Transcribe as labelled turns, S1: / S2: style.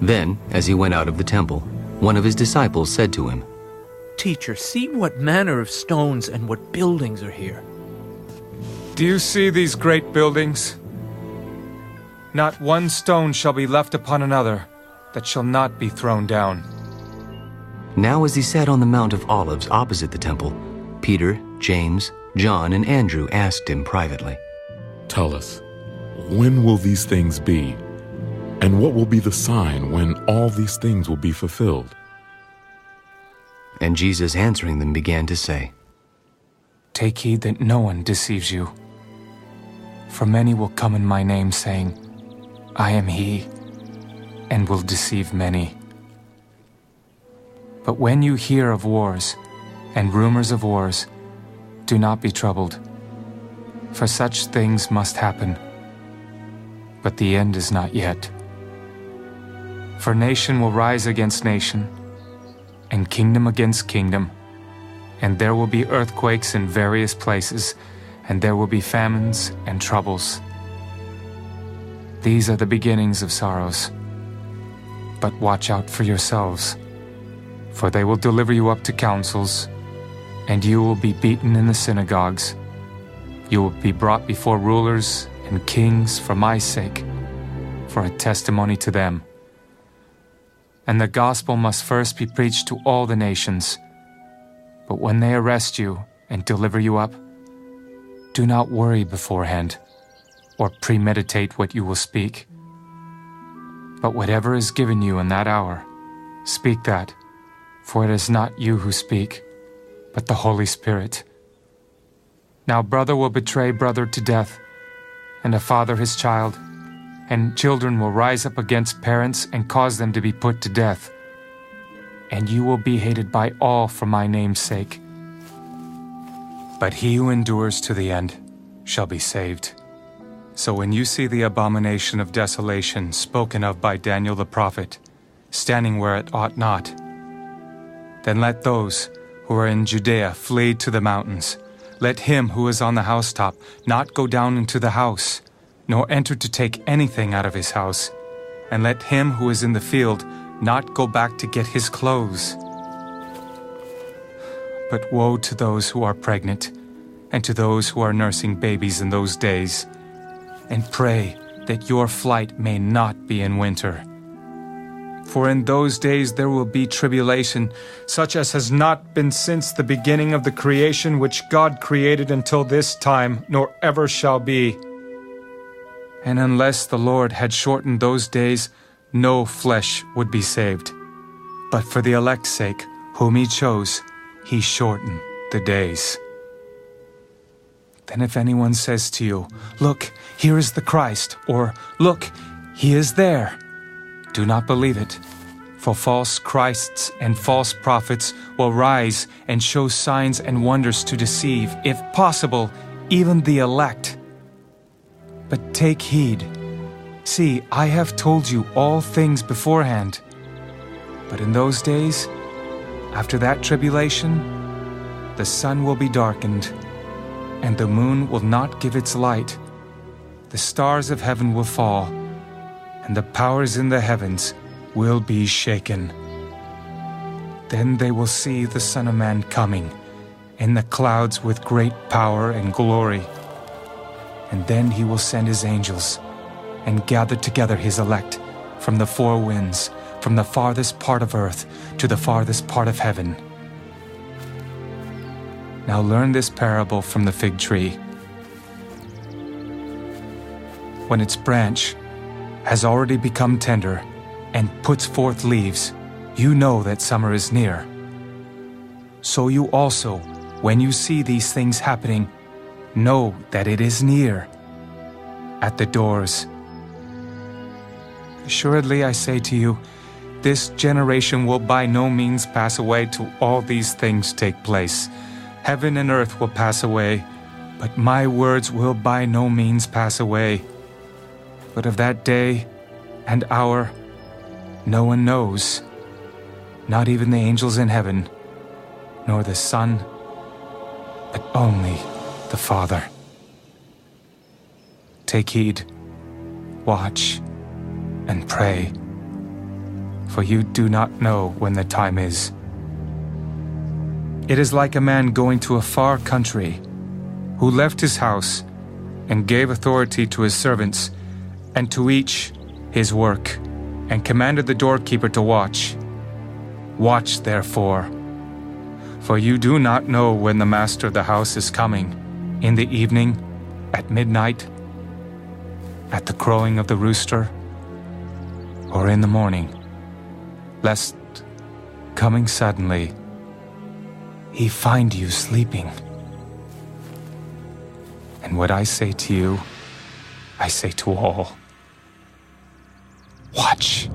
S1: Then, as he went out of the temple, one of his disciples said to him,
S2: Teacher, see what manner of stones and what buildings are here.
S3: Do you see these great buildings? Not one stone shall be left upon another that shall not be thrown down.
S1: Now as he sat on the Mount of Olives opposite the temple, Peter, James, John, and Andrew asked him privately,
S4: Tell us, when will these things be? And what will be the sign when all these things will be fulfilled?
S1: And Jesus answering them began to say,
S3: Take heed that no one deceives you. For many will come in my name, saying, I am he, and will deceive many. But when you hear of wars and rumors of wars, do not be troubled, for such things must happen, but the end is not yet. For nation will rise against nation, and kingdom against kingdom, and there will be earthquakes in various places, and there will be famines and troubles. These are the beginnings of sorrows. But watch out for yourselves, for they will deliver you up to councils, and you will be beaten in the synagogues. You will be brought before rulers and kings for my sake, for a testimony to them. And the gospel must first be preached to all the nations. But when they arrest you and deliver you up, do not worry beforehand, or premeditate what you will speak. But whatever is given you in that hour, speak that, for it is not you who speak, but the Holy Spirit. Now brother will betray brother to death, and a father his child, and children will rise up against parents and cause them to be put to death. And you will be hated by all for my name's sake. But he who endures to the end shall be saved. So when you see the abomination of desolation spoken of by Daniel the prophet, standing where it ought not, then let those who are in Judea flee to the mountains. Let him who is on the housetop not go down into the house, nor enter to take anything out of his house. And let him who is in the field not go back to get his clothes. But woe to those who are pregnant, and to those who are nursing babies in those days. And pray that your flight may not be in winter. For in those days there will be tribulation, such as has not been since the beginning of the creation which God created until this time, nor ever shall be. And unless the Lord had shortened those days, no flesh would be saved. But for the elect's sake, whom he chose, he shortened the days. Then if anyone says to you, Look, here is the Christ, or Look, he is there, do not believe it. For false Christs and false prophets will rise and show signs and wonders to deceive, if possible, even the elect. But take heed. See, I have told you all things beforehand. But in those days, after that tribulation, the sun will be darkened, and the moon will not give its light. The stars of heaven will fall, and the powers in the heavens will be shaken. Then they will see the Son of Man coming in the clouds with great power and glory. And then he will send his angels and gather together his elect from the four winds, from the farthest part of earth to the farthest part of heaven. Now learn this parable from the fig tree. When its branch has already become tender and puts forth leaves, you know that summer is near. So you also, when you see these things happening, know that it is near, at the doors. Assuredly, I say to you, this generation will by no means pass away till all these things take place. Heaven and earth will pass away, but my words will by no means pass away. But of that day and hour, no one knows, not even the angels in heaven, nor the Son, but only the Father. Take heed, watch, and pray, for you do not know when the time is. It is like a man going to a far country, who left his house and gave authority to his servants, and to each his work, and commanded the doorkeeper to watch. Watch, therefore, for you do not know when the master of the house is coming, in the evening, at midnight, at the crowing of the rooster, or in the morning, lest, coming suddenly, he find you sleeping. And what I say to you, I say to all. Watch.